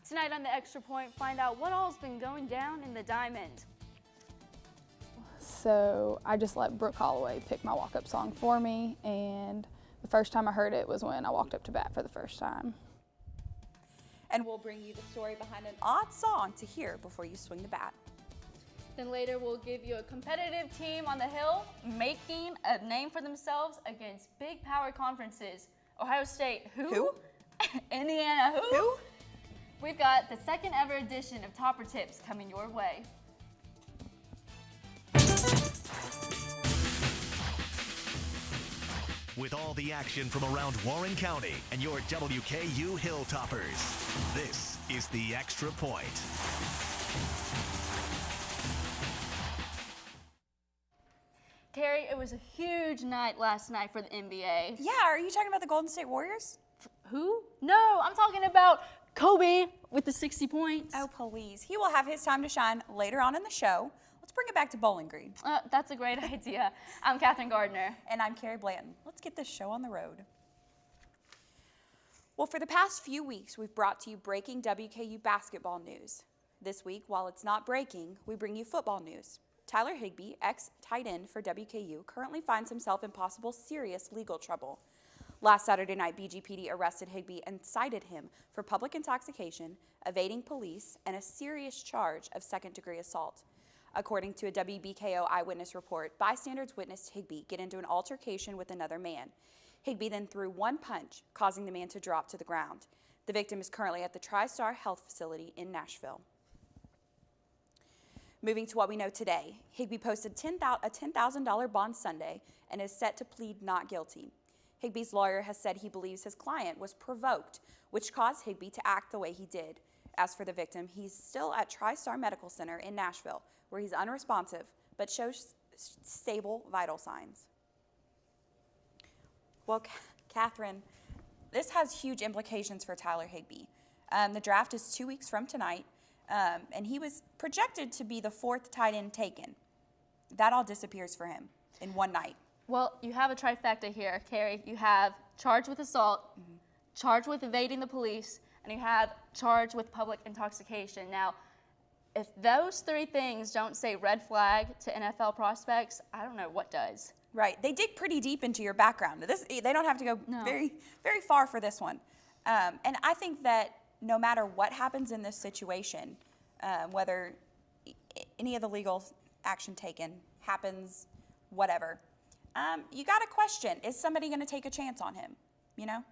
Tonight on the Extra Point, find out what all's been going down in the Diamond. So I just let Brooke Holloway pick my walk-up song for me, and the first time I heard it was when I walked up to bat for the first time. And we'll bring you the story behind an odd song to hear before you swing the bat. Then later we'll give you a competitive team on the Hill making a name for themselves against big power conferences. Ohio State, who? Indiana, who? We've got the second ever edition of Topper Tips coming your way. With all the action from around Warren County and your WKU Hilltoppers, this is the Extra Point. Carrie, it was a huge night last night for the NBA. Yeah, are you talking about the Golden State Warriors? Who? No, I'm talking about Kobe with the 60 points. Oh, please. He will have his time to shine later on in the show. Let's bring it back to Bowling Green. That's a great idea. I'm Katherine Gardner. And I'm Carrie Blanton. Let's get this show on the road. Well, for the past few weeks, we've brought to you breaking WKU basketball news. This week, while it's not breaking, we bring you football news. Tyler Higbee, ex-tight end for WKU, currently finds himself in possible serious legal trouble. Last Saturday night, BGPD arrested Higbee and cited him for public intoxication, evading police, and a serious charge of second-degree assault. According to a WBKO eyewitness report, bystanders witnessed Higbee get into an altercation with another man. Higbee then threw one punch, causing the man to drop to the ground. The victim is currently at the TriStar Health Facility in Nashville. Moving to what we know today, Higbee posted a $10,000 bond Sunday and is set to plead not guilty. Higbee's lawyer has said he believes his client was provoked, which caused Higbee to act the way he did. As for the victim, he's still at TriStar Medical Center in Nashville, where he's unresponsive but shows stable vital signs. Well, Katherine, this has huge implications for Tyler Higbee. The draft is 2 weeks from tonight, and he was projected to be the fourth tight end taken. That all disappears for him in one night. Well, you have a trifecta here, Carrie. You have charged with assault, charged with evading the police, and you have charged with public intoxication. Now, if those three things don't say red flag to NFL prospects, I don't know what does. Right. They dig pretty deep into your background. They don't have to go very, very far for this one. And I think that no matter what happens in this situation, whether any of the legal action taken happens, whatever, you got to question, is somebody going to take a chance on him, you know?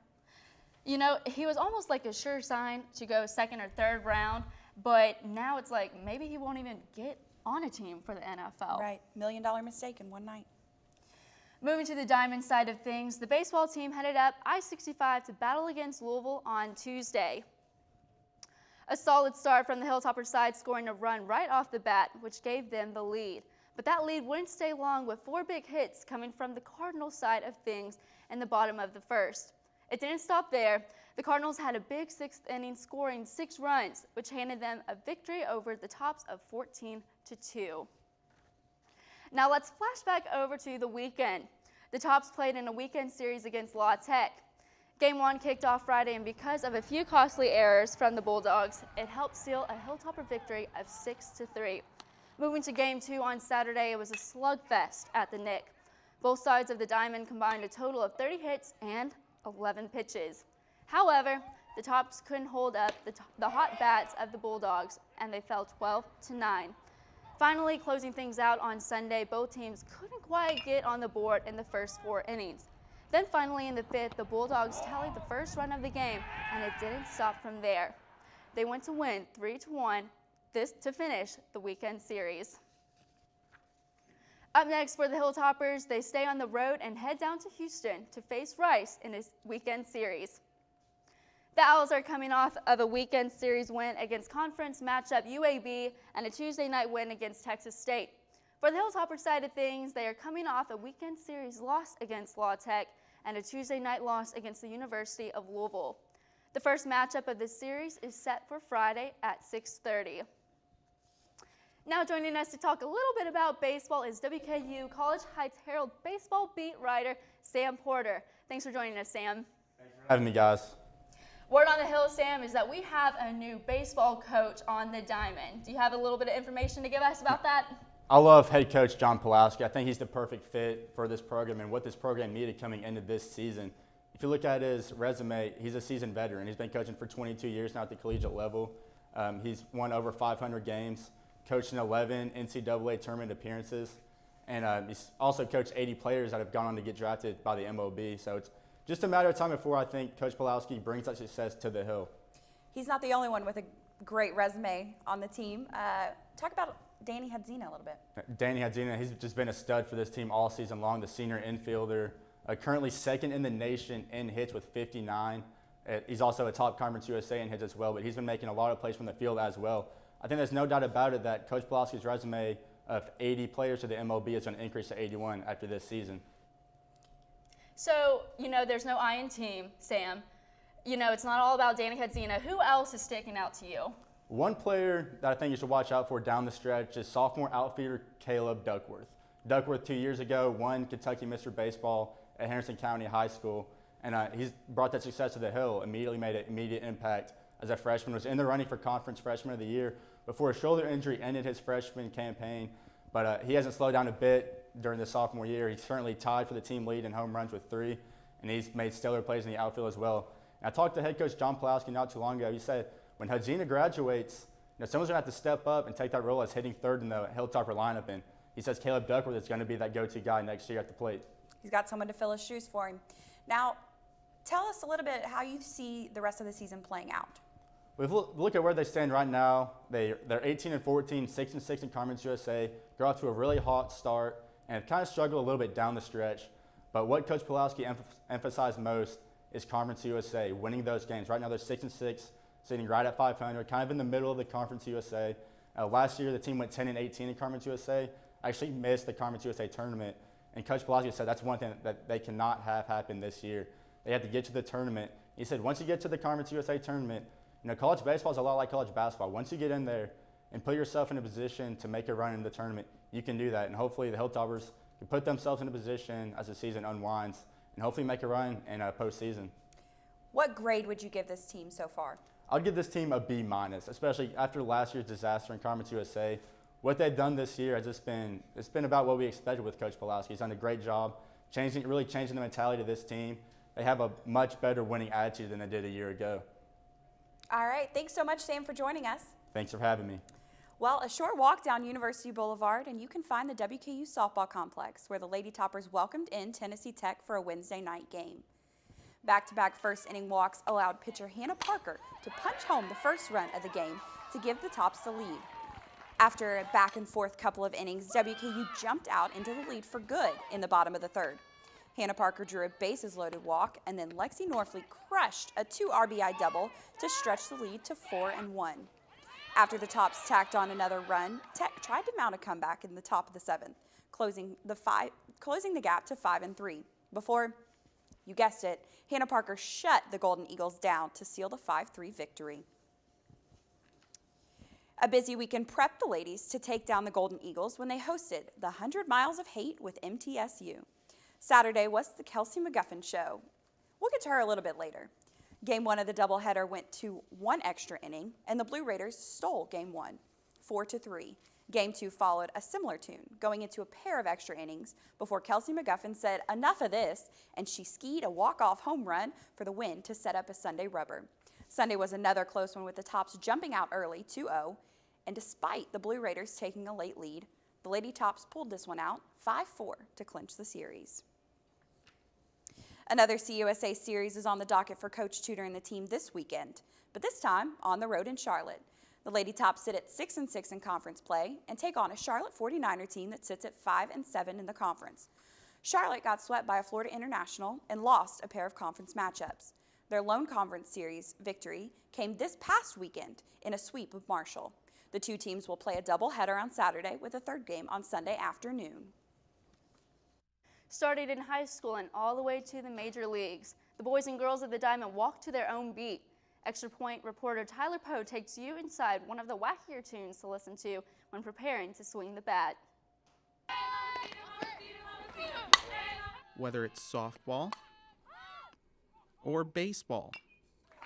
You know, he was almost like a sure sign to go second or third round, but now it's like maybe he won't even get on a team for the NFL. Right. $1 million mistake in one night. Moving to the Diamond side of things, the baseball team headed up I-65 to battle against Louisville on Tuesday. A solid start from the Hilltopper side, scoring a run right off the bat, which gave them the lead. But that lead wouldn't stay long, with 4 big hits coming from the Cardinals side of things in the bottom of the first. It didn't stop there. The Cardinals had a big 6th inning, scoring 6 runs, which handed them a victory over the Tops of 14-2. Now let's flash back over to the weekend. The Tops played in a weekend series against La Tech. Game 1 kicked off Friday, and because of a few costly errors from the Bulldogs, it helped seal a Hilltopper victory of 6-3. Moving to Game 2 on Saturday, it was a slugfest at the Nick. Both sides of the Diamond combined a total of 30 hits and 11 pitches. However, the Tops couldn't hold up the hot bats of the Bulldogs, and they fell 12-9. Finally, closing things out on Sunday, both teams couldn't quite get on the board in the first 4 innings. Then finally in the 5th, the Bulldogs tallied the first run of the game, and it didn't stop from there. They went to win 3-1 to finish the weekend series. Up next for the Hilltoppers, they stay on the road and head down to Houston to face Rice in a weekend series. The Owls are coming off of a weekend series win against conference matchup UAB and a Tuesday night win against Texas State. For the Hilltopper side of things, they are coming off a weekend series loss against La Tech and a Tuesday night loss against the University of Louisville. The first matchup of this series is set for Friday at 6:30. Now joining us to talk a little bit about baseball is WKU College Heights Herald baseball beat writer Sam Porter. Thanks for joining us, Sam. Thanks for having me, guys. Word on the hill, Sam, is that we have a new baseball coach on the diamond. Do you have a little bit of information to give us about that? I love head coach John Pulaski. I think he's the perfect fit for this program and what this program needed coming into this season. If you look at his resume, he's a seasoned veteran. He's been coaching for 22 years now at the collegiate level. He's won over 500 games, coached in 11 NCAA tournament appearances, and he's also coached 80 players that have gone on to get drafted by the MLB. So it's just a matter of time before I think Coach Pulaski brings that success to the Hill. He's not the only one with a great resume on the team. Talk about Danny Hadzina a little bit. Danny Hadzina, he's just been a stud for this team all season long, the senior infielder. Currently second in the nation in hits with 59. He's also a top Conference USA in hits as well, but he's been making a lot of plays from the field as well. I think there's no doubt about it that Coach Pulaski's resume of 80 players to the MLB is going to increase to 81 after this season. So, there's no I in team, Sam. It's not all about Danny Hadzina. Who else is sticking out to you? One player that I think you should watch out for down the stretch is sophomore outfielder Caleb Duckworth. Duckworth 2 years ago won Kentucky Mr. Baseball at Henderson County High School, and he's brought that success to the Hill, immediately made an immediate impact as a freshman, was in the running for Conference Freshman of the Year before a shoulder injury ended his freshman campaign, but he hasn't slowed down a bit during the sophomore year. He's currently tied for the team lead in home runs with 3, and he's made stellar plays in the outfield as well. And I talked to head coach John Pulaski not too long ago. He said when Hadzina graduates, someone's going to have to step up and take that role as hitting third in the Hilltopper lineup, and he says Caleb Duckworth is going to be that go-to guy next year at the plate. He's got someone to fill his shoes for him. Now, tell us a little bit how you see the rest of the season playing out. If we look at where they stand right now, they're 18-14, 6-6 in Conference USA, got off to a really hot start, and kind of struggled a little bit down the stretch. But what Coach Pulaski emphasized most is Conference USA, winning those games. Right now they're 6-6, sitting right at 500, kind of in the middle of the Conference USA. Last year the team went 10-18 in Conference USA, actually missed the Conference USA tournament. And Coach Pulaski said that's one thing that they cannot have happen this year. They have to get to the tournament. He said once you get to the Conference USA tournament, college baseball is a lot like college basketball. Once you get in there and put yourself in a position to make a run in the tournament, you can do that. And hopefully the Hilltoppers can put themselves in a position as the season unwinds and hopefully make a run in a postseason. What grade would you give this team so far? I'd give this team a B-, especially after last year's disaster in Conference USA. What they've done this year has just been about what we expected with Coach Pulaski. He's done a great job really changing the mentality of this team. They have a much better winning attitude than they did a year ago. All right. Thanks so much, Sam, for joining us. Thanks for having me. Well, a short walk down University Boulevard, and you can find the WKU softball complex, where the Lady Toppers welcomed in Tennessee Tech for a Wednesday night game. Back-to-back first-inning walks allowed pitcher Hannah Parker to punch home the first run of the game to give the Tops the lead. After a back-and-forth couple of innings, WKU jumped out into the lead for good in the bottom of the third. Hannah Parker drew a bases-loaded walk, and then Lexi Norfleet crushed a 2 RBI double to stretch the lead to 4-1. After the Tops tacked on another run, Tech tried to mount a comeback in the top of the 7th, closing the gap to 5-3. Before, you guessed it, Hannah Parker shut the Golden Eagles down to seal the 5-3 victory. A busy weekend prepped the ladies to take down the Golden Eagles when they hosted the 100 Miles of Hate with MTSU. Saturday was the Kelsey McGuffin Show. We'll get to her a little bit later. Game 1 of the doubleheader went to 1 extra inning, and the Blue Raiders stole Game 1, 4-3. Game 2 followed a similar tune, going into a pair of extra innings before Kelsey McGuffin said, "Enough of this," and she skied a walk-off home run for the win to set up a Sunday rubber. Sunday was another close one with the Tops jumping out early, 2-0, and despite the Blue Raiders taking a late lead, the Lady Tops pulled this one out 5-4 to clinch the series. Another CUSA series is on the docket for Coach Tudor and the team this weekend, but this time on the road in Charlotte. The Lady Tops sit at 6-6 in conference play and take on a Charlotte 49er team that sits at 5-7 in the conference. Charlotte got swept by a Florida International and lost a pair of conference matchups. Their lone conference series victory came this past weekend in a sweep of Marshall. The two teams will play a doubleheader on Saturday with a third game on Sunday afternoon. Started in high school and all the way to the major leagues, the boys and girls of the Diamond walk to their own beat. Extra Point reporter Tyler Poe takes you inside one of the wackier tunes to listen to when preparing to swing the bat. Whether it's softball or baseball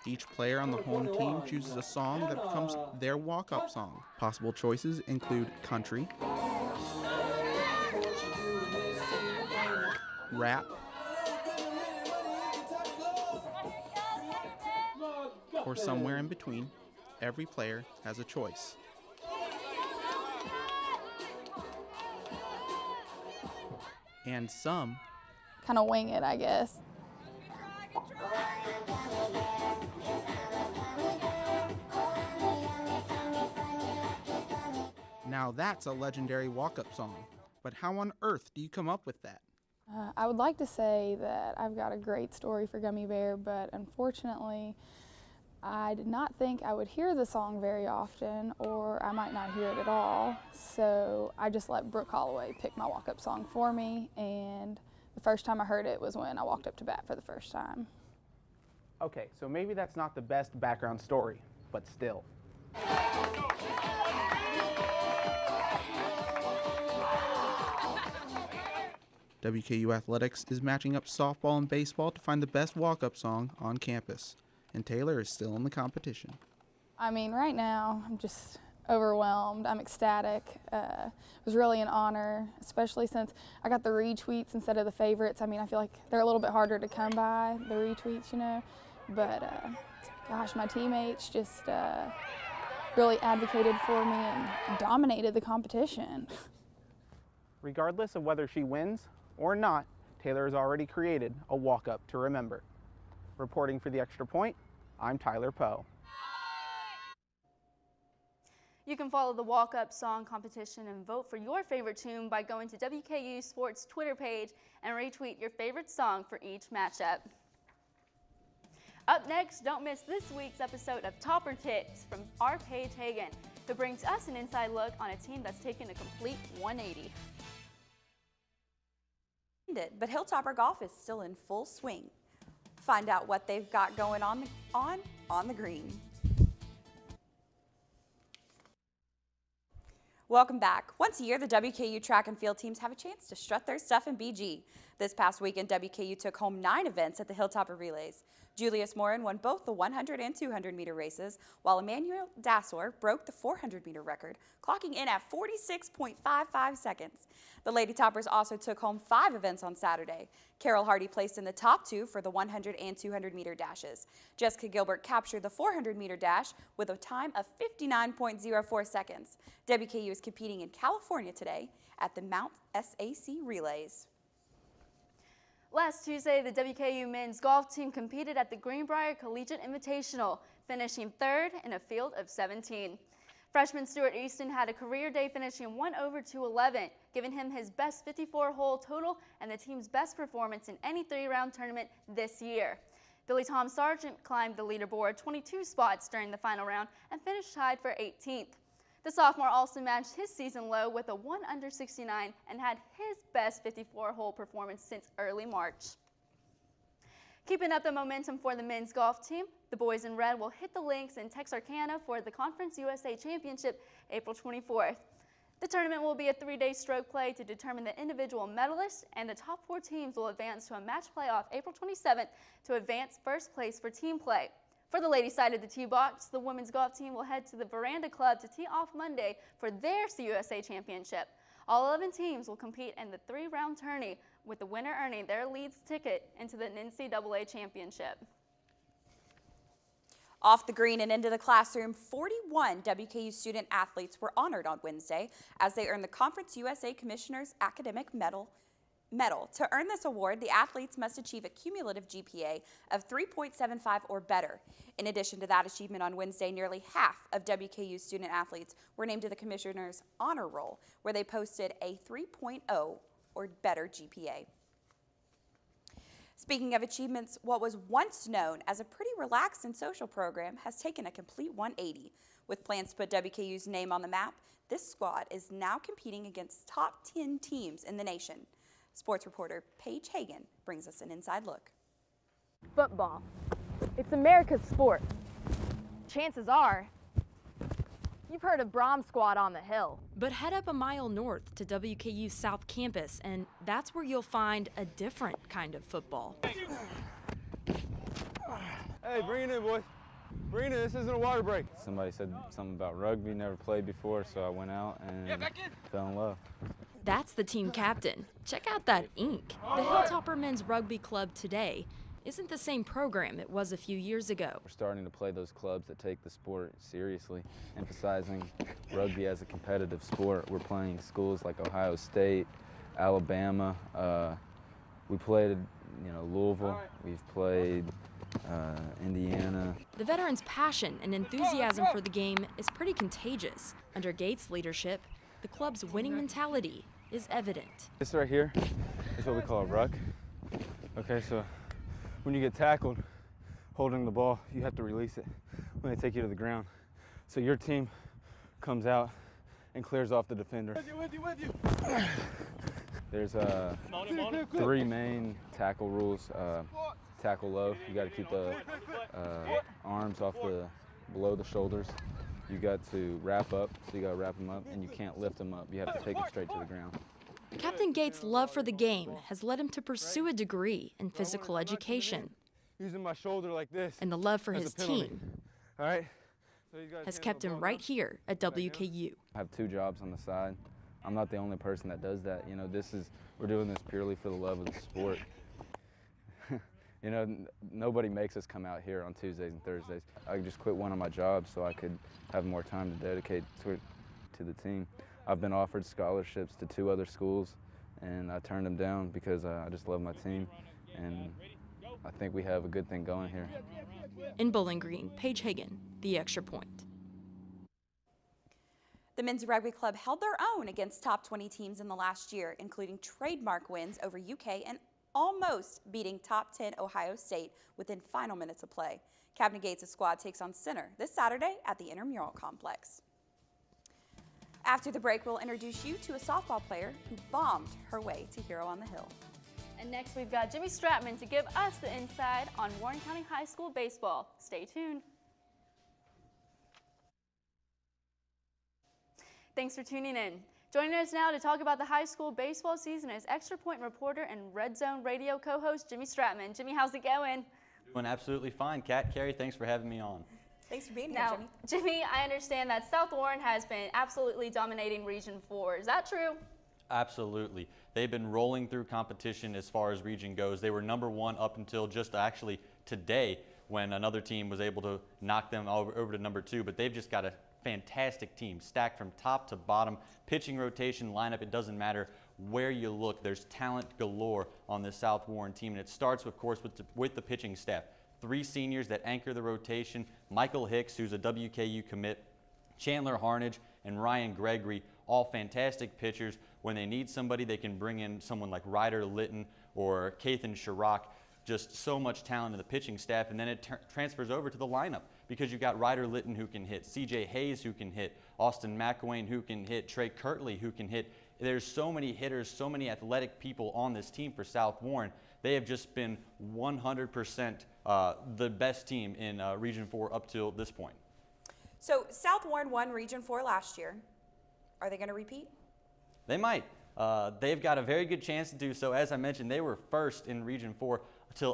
Each player on the home team chooses a song that becomes their walk-up song. Possible choices include country, rap, or somewhere in between. Every player has a choice. And some Kind of wing it, I guess. Now that's a legendary walk-up song. But how on earth do you come up with that? I would like to say that I've got a great story for Gummy Bear, but unfortunately, I did not think I would hear the song very often, or I might not hear it at all. So I just let Brooke Holloway pick my walk-up song for me, and the first time I heard it was when I walked up to bat for the first time. Okay, so maybe that's not the best background story, but still. WKU Athletics is matching up softball and baseball to find the best walk-up song on campus, and Taylor is still in the competition. I mean, right now, I'm just overwhelmed. I'm ecstatic. It was really an honor, especially since I got the retweets instead of the favorites. I mean, I feel like they're a little bit harder to come by, the retweets, you know. But, gosh, my teammates just really advocated for me and dominated the competition. Regardless of whether she wins or not, Taylor has already created a walk-up to remember. Reporting for the Extra Point, I'm Tyler Poe. You can follow the walk-up song competition and vote for your favorite tune by going to WKU Sports Twitter page and retweet your favorite song for each matchup. Up next, don't miss this week's episode of Topper Tips from our Paige Hagan, who brings us an inside look on a team that's taken a complete 180. But Hilltopper Golf is still in full swing. Find out what they've got going on the green. Welcome back. Once a year, the WKU track and field teams have a chance to strut their stuff in BG. This past weekend, WKU took home 9 events at the Hilltopper Relays. Julius Morin won both the 100 and 200 meter races, while Emmanuel Dassor broke the 400 meter record, clocking in at 46.55 seconds. The Lady Toppers also took home 5 events on Saturday. Carol Hardy placed in the top 2 for the 100 and 200 meter dashes. Jessica Gilbert captured the 400 meter dash with a time of 59.04 seconds. WKU is competing in California today at the Mount SAC Relays. Last Tuesday, the WKU men's golf team competed at the Greenbrier Collegiate Invitational, finishing 3rd in a field of 17. Freshman Stuart Easton had a career day finishing 1 over 211, giving him his best 54-hole total and the team's best performance in any 3-round tournament this year. Billy Tom Sargent climbed the leaderboard 22 spots during the final round and finished tied for 18th. The sophomore also matched his season low with a 1 under 69 and had his best 54-hole performance since early March. Keeping up the momentum for the men's golf team, the boys in red will hit the links in Texarkana for the Conference USA Championship April 24th. The tournament will be a 3-day stroke play to determine the individual medalists, and the top 4 teams will advance to a match playoff April 27th to advance first place for team play. For the ladies' side of the tee box, the women's golf team will head to the Veranda Club to tee off Monday for their CUSA Championship. All 11 teams will compete in the 3-round tourney, with the winner earning their leads ticket into the NCAA Championship. Off the green and into the classroom, 41 WKU student athletes were honored on Wednesday as they earned the Conference USA Commissioner's Academic Medal. To earn this award, the athletes must achieve a cumulative GPA of 3.75 or better. In addition to that achievement on Wednesday, nearly half of WKU student athletes were named to the Commissioner's Honor Roll, where they posted a 3.0 or better GPA. Speaking of achievements, what was once known as a pretty relaxed and social program has taken a complete 180. With plans to put WKU's name on the map, this squad is now competing against top 10 teams in the nation. Sports reporter Paige Hagan brings us an inside look. Football. It's America's sport. Chances are, you've heard of Brom Squad on the Hill. But head up a mile north to WKU's South Campus, and that's where you'll find a different kind of football. Hey, bring it in, boys. Bring it in. This isn't a water break. Somebody said something about rugby, never played before, so I went out and fell in love. That's the team captain. Check out that ink. The Hilltopper Men's Rugby Club today isn't the same program it was a few years ago. We're starting to play those clubs that take the sport seriously, emphasizing rugby as a competitive sport. We're playing schools like Ohio State, Alabama. We played, Louisville. We've played Indiana. The veterans' passion and enthusiasm for the game is pretty contagious. Under Gates' leadership, the club's winning mentality is evident. This right here is what we call a ruck. Okay, so when you get tackled holding the ball, you have to release it when they take you to the ground. So your team comes out and clears off the defender. With you. There's 3 main tackle rules. Tackle low, you got to keep the arms off below the shoulders. You got to wrap up, so you got to wrap them up, and you can't lift them up. You have to take them straight to the ground. Captain Gates' love for the game has led him to pursue a degree in physical education. Using my shoulder like this. And the love for his penalty. team All right. So has kept him right here at WKU. I have 2 jobs on the side. I'm not the only person that does that. We're doing this purely for the love of the sport. Nobody makes us come out here on Tuesdays and Thursdays. I just quit one of my jobs so I could have more time to dedicate to the team. I've been offered scholarships to 2 other schools, and I turned them down because I just love my team, and I think we have a good thing going here. In Bowling Green, Paige Hagan, The Extra Point. The men's rugby club held their own against top 20 teams in the last year, including trademark wins over UK and almost beating top 10 Ohio State within final minutes of play. Captain Gates' squad takes on Center this Saturday at the Intramural Complex. After the break, we'll introduce you to a softball player who bombed her way to Hero on the Hill. And next we've got Jimmy Stratman to give us the inside on Warren County High School baseball. Stay tuned. Thanks for tuning in. Joining us now to talk about the high school baseball season is Extra Point reporter and Red Zone radio co-host Jimmy Stratman. Jimmy, how's it going? Doing absolutely fine. Kat, Carrie, thanks for having me on. Thanks for being here, Now, Jimmy. Jimmy, I understand that South Warren has been absolutely dominating Region 4. Is that true? Absolutely. They've been rolling through competition as far as region goes. They were #1 up until just actually today when another team was able to knock them over to #2, but they've just got a fantastic team, stacked from top to bottom. Pitching rotation, lineup, it doesn't matter where you look. There's talent galore on this South Warren team, and it starts, of course, with the pitching staff. 3 seniors that anchor the rotation: Michael Hicks, who's a WKU commit, Chandler Harnage, and Ryan Gregory, all fantastic pitchers. When they need somebody, they can bring in someone like Ryder Litton or Kathan Chirac. Just so much talent in the pitching staff, and then it transfers over to the lineup because you've got Ryder Litton who can hit, CJ Hayes who can hit, Austin McElwain who can hit, Trey Kirtley who can hit. There's so many hitters, so many athletic people on this team for South Warren. They have just been 100% the best team in Region 4 up till this point. So South Warren won Region 4 last year. Are they going to repeat? They might. They've got a very good chance to do so. As I mentioned, they were first in Region 4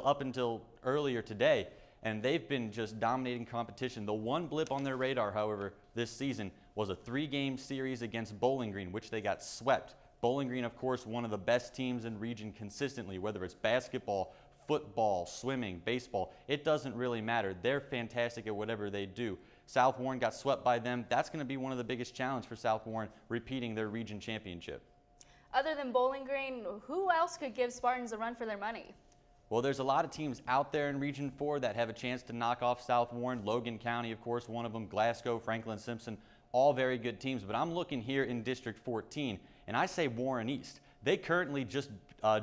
up until earlier today, and they've been just dominating competition. The one blip on their radar, however, this season was a 3-game series against Bowling Green, which they got swept. Bowling Green, of course, one of the best teams in region consistently, whether it's basketball, football, swimming, baseball. It doesn't really matter. They're fantastic at whatever they do. South Warren got swept by them. That's going to be one of the biggest challenges for South Warren, repeating their region championship. Other than Bowling Green, who else could give Spartans a run for their money? Well, there's a lot of teams out there in Region 4 that have a chance to knock off South Warren. Logan County, of course, one of them. Glasgow, Franklin Simpson, all very good teams. But I'm looking here in District 14, and I say Warren East. They currently just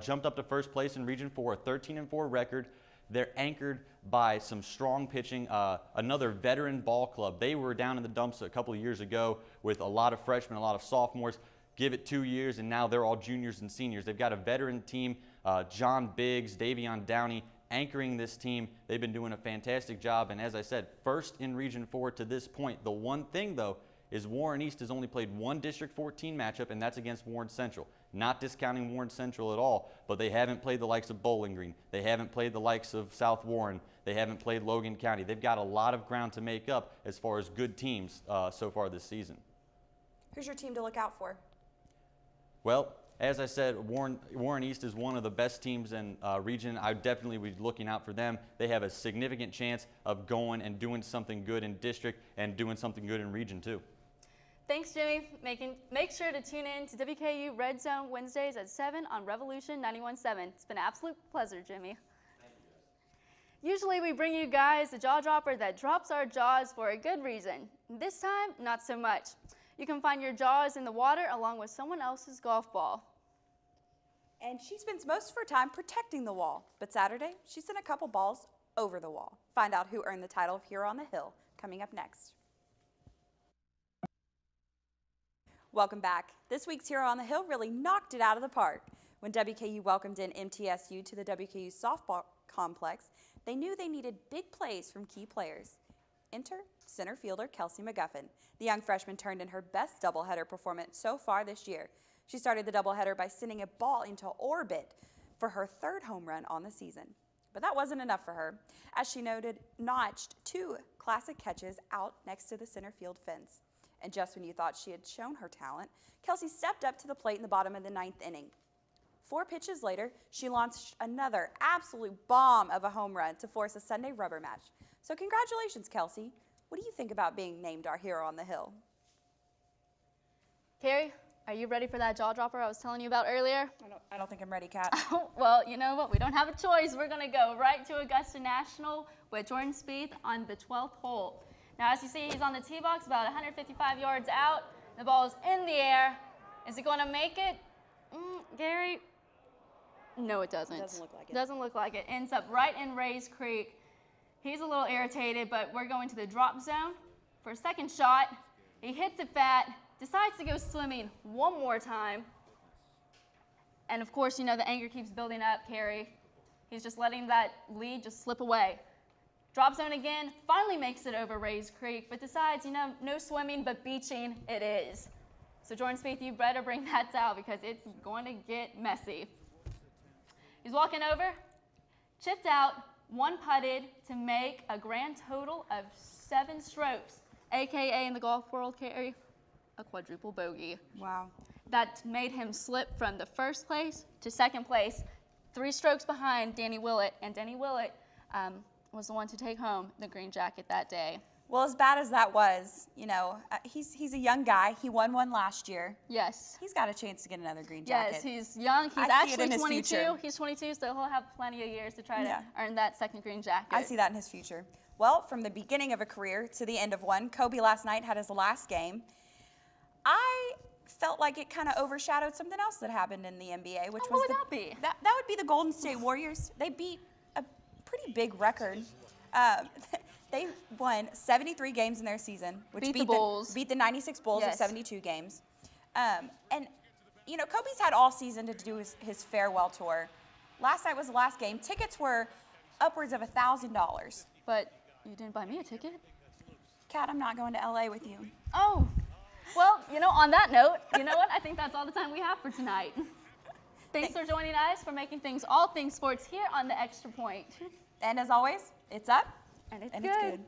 jumped up to first place in Region 4, a 13-4 record. They're anchored by some strong pitching, another veteran ball club. They were down in the dumps a couple of years ago with a lot of freshmen, a lot of sophomores. Give it 2 years, and now they're all juniors and seniors. They've got a veteran team, John Biggs, Davion Downey, anchoring this team. They've been doing a fantastic job, and as I said, first in Region 4 to this point. The one thing, though, is Warren East has only played one District 14 matchup, and that's against Warren Central. Not discounting Warren Central at all, but they haven't played the likes of Bowling Green. They haven't played the likes of South Warren. They haven't played Logan County. They've got a lot of ground to make up as far as good teams so far this season. Who's your team to look out for? Well, as I said, Warren East is one of the best teams in region. I definitely would be looking out for them. They have a significant chance of going and doing something good in district and doing something good in region too. Thanks, Jimmy. Make sure to tune in to WKU Red Zone Wednesdays at 7 on Revolution 91.7. It's been an absolute pleasure, Jimmy. Usually we bring you guys a jaw dropper that drops our jaws for a good reason. This time, not so much. You can find your jaws in the water along with someone else's golf ball. And she spends most of her time protecting the wall, but Saturday, she sent a couple balls over the wall. Find out who earned the title of Hero on the Hill, coming up next. Welcome back. This week's Hero on the Hill really knocked it out of the park. When WKU welcomed in MTSU to the WKU softball complex, they knew they needed big plays from key players. Enter center fielder Kelsey McGuffin. The young freshman turned in her best doubleheader performance so far this year. She started the doubleheader by sending a ball into orbit for her third home run on the season. But that wasn't enough for her, as she notched 2 classic catches out next to the center field fence. And just when you thought she had shown her talent, Kelsey stepped up to the plate in the bottom of the 9th inning. 4 pitches later, she launched another absolute bomb of a home run to force a Sunday rubber match. So congratulations, Kelsey. What do you think about being named our Hero on the Hill? Carrie, are you ready for that jaw dropper I was telling you about earlier? I don't think I'm ready, Kat. Well, you know what? We don't have a choice. We're going to go right to Augusta National with Jordan Spieth on the 12th hole. Now, as you see, he's on the tee box about 155 yards out. The ball is in the air. Is it going to make it? Gary? No, it doesn't. Doesn't look like it. Doesn't look like it. Ends up right in Rays Creek. He's a little irritated, but we're going to the drop zone for a second shot. He hits it fat, decides to go swimming one more time. And of course, you know, the anger keeps building up, Carrie. He's just letting that lead just slip away. Drop zone again, finally makes it over Rays Creek, but decides, you know, no swimming, but beaching it is. So Jordan Spieth, you better bring that towel because it's going to get messy. He's walking over, chipped out, 1 putted to make a grand total of 7 strokes, AKA in the golf world, Carrie, a quadruple bogey. Wow. That made him slip from the 1st place to 2nd place, 3 strokes behind Danny Willett, and Danny Willett was the one to take home the green jacket that day. Well, as bad as that was, you know, he's a young guy. He won one last year. Yes. He's got a chance to get another green jacket. Yes, he's young. He's I see it actually in his 22. future. He's 22, so he'll have plenty of years to try to earn that 2nd green jacket. I see that in his future. Well, from the beginning of a career to the end of one, Kobe last night had his last game. I felt like it kind of overshadowed something else that happened in the NBA, which was what would that be? That would be the Golden State Warriors. They beat a pretty big record. They won 73 games in their season, which beat the Bulls. Beat the 96 Bulls of 72 games. And, you know, Kobe's had all season to do his farewell tour. Last night was the last game. Tickets were upwards of $1,000. But you didn't buy me a ticket? Kat, I'm not going to LA with you. Oh, well, you know, on that note, you know what? I think that's all the time we have for tonight. Thanks for joining us, for making things all things sports here on the Extra Point. And as always, it's up and it's good.